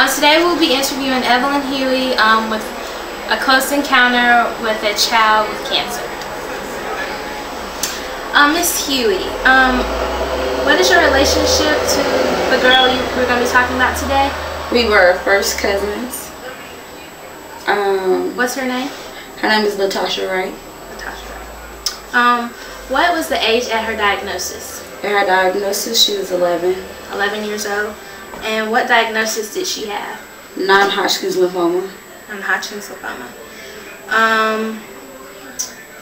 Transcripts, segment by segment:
Today we'll be interviewing Evelyn Huey with a close encounter with a child with cancer. Miss Huey, what is your relationship to the girl we're going to be talking about today? We were first cousins. What's her name? Her name is Latasha Wright. Latasha Wright. What was the age at her diagnosis? At her diagnosis, she was 11. 11 years old. And what diagnosis did she have? Non-Hodgkin's lymphoma. Non-Hodgkin's lymphoma.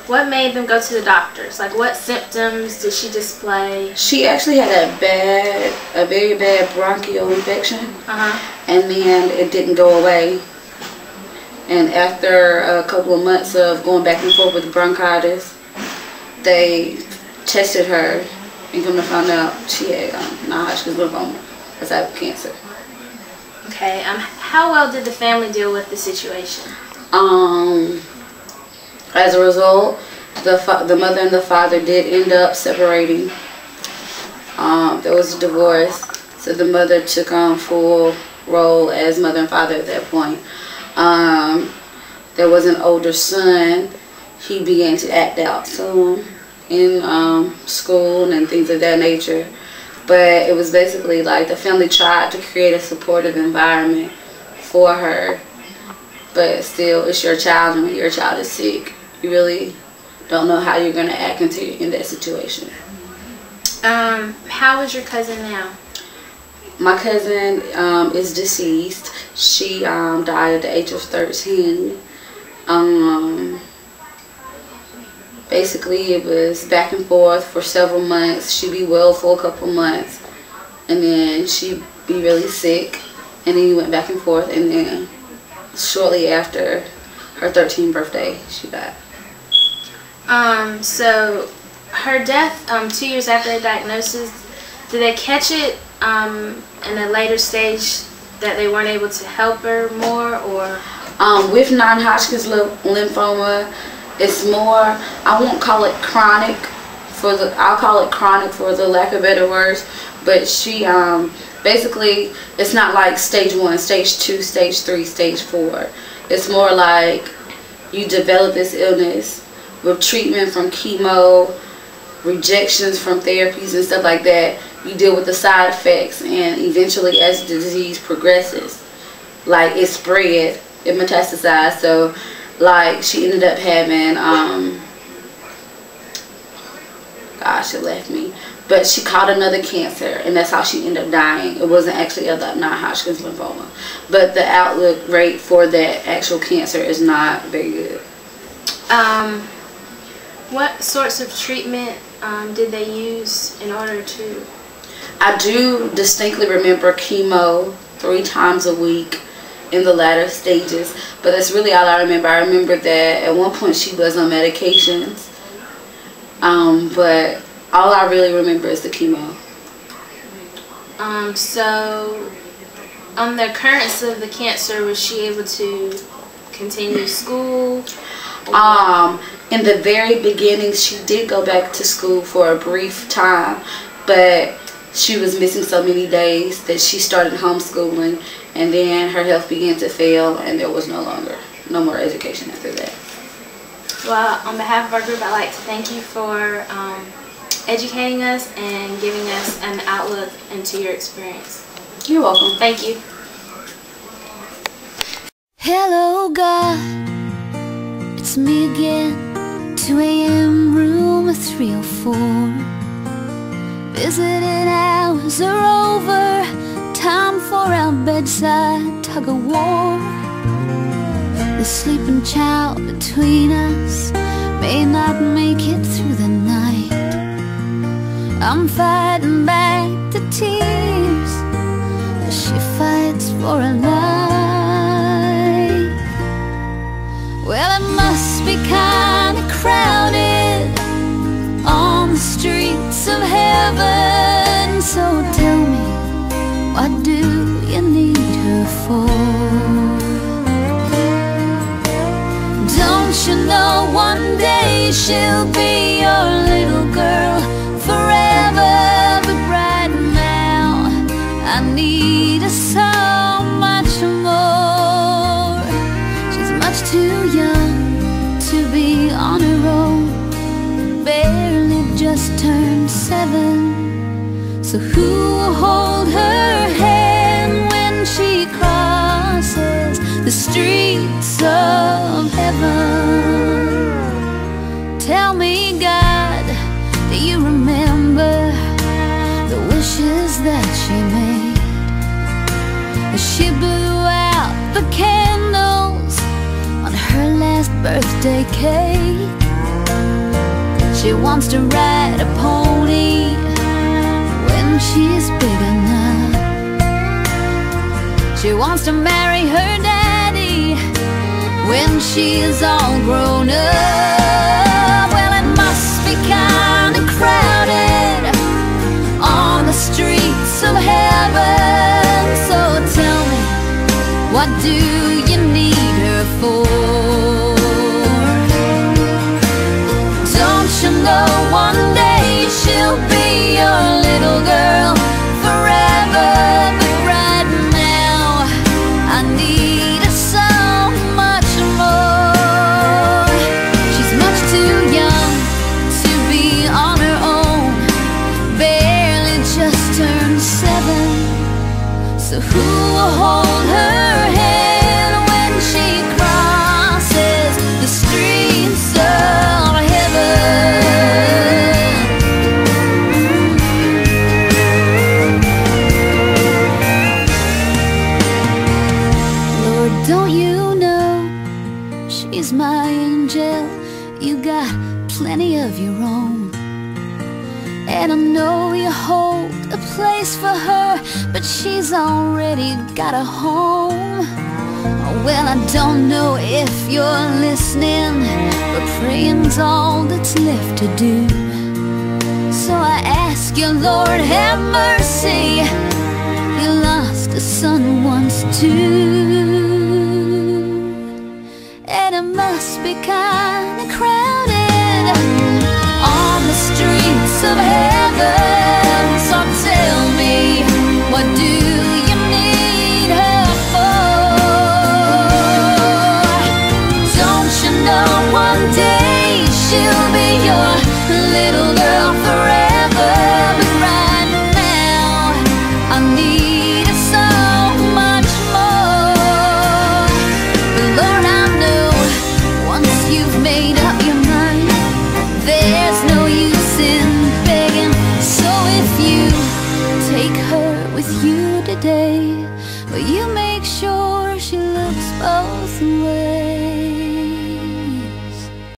What made them go to the doctors? Like, what symptoms did she display? She actually had a very bad bronchial infection. And then it didn't go away. And after a couple of months of going back and forth with bronchitis, they tested her and come to find out she had non-Hodgkin's lymphoma, a type of cancer. Okay. How well did the family deal with the situation? As a result, the mother and the father did end up separating. There was a divorce, so the mother took on full role as mother and father at that point. There was an older son. He began to act out soon in school and things of that nature. But it was basically like the family tried to create a supportive environment for her. But still, it's your child, and when your child is sick, you really don't know how you're going to act until you're in that situation. How is your cousin now? My cousin is deceased. She died at the age of 13. Basically, it was back and forth for several months. She'd be well for a couple months, and then she'd be really sick, and then you went back and forth, and then shortly after her 13th birthday, she died. So her death 2 years after her diagnosis, did they catch it in a later stage that they weren't able to help her more, or? With non-Hodgkin's lymphoma, it's more, I won't call it chronic, I'll call it chronic for the lack of better words, but she, basically, it's not like stage 1, stage 2, stage 3, stage 4. It's more like you develop this illness with treatment from chemo, rejections from therapies and stuff like that. You deal with the side effects, and eventually as the disease progresses, like it spread, it metastasized. So like she ended up having, gosh, it left me. But she caught another cancer, and that's how she ended up dying. It wasn't actually a non-Hodgkin's lymphoma. But the outlook rate for that actual cancer is not very good. What sorts of treatment did they use in order to? I do distinctly remember chemo 3 times a week in the latter stages, but that's really all I remember. I remember that at one point she was on medications, but all I really remember is the chemo. So on the occurrence of the cancer, was she able to continue school? In the very beginning, she did go back to school for a brief time, but she was missing so many days that she started homeschooling, and then her health began to fail, and there was no more education after that. Well, on behalf of our group, I'd like to thank you for educating us and giving us an outlook into your experience. You're welcome. Thank you. Hello, God. It's me again. 2 a.m. room 304. Visiting hours are over. Time for our bedside tug-of-war. The sleeping child between us may not make it through the night. I'm fighting back the tears as she fights for a life. Well, it must be kinda crowded on the streets of heaven. So tell me, what do you need her for? Don't you know one day she'll be your little girl forever? But right now I need her so much just turned 7. So who will hold her hand when she crosses the streets of heaven? Tell me, God, do you remember the wishes that she made as she blew out the candles on her last birthday cake? She wants to ride a pony when she's big enough. She wants to marry her daddy when she's all grown up. Well, it must be kinda crowded on the streets of heaven. So tell me, what do you need her for? Don't you know one day she'll be your little girl forever? But right now I need her so much more. She's much too young to be on her own, barely just turned 7. So who will hold her hand when she crosses the streets of heaven? Lord, don't you know she's my angel? You got plenty of your own, and I know you hold a place for her, but she's already got a home. Well, I don't know if you're listening, but praying's all that's left to do. So I ask you, Lord, have mercy. You lost a son once too, and it must be kinda crowded on the streets of heaven. So tell me, what do you need her for? Don't you know one day she'll be your little girl forever? But right now I need her so much more. But Lord, I know once you've made up your mind, there's no use in begging. So if you take her with you today, will you make sure she looks both ways?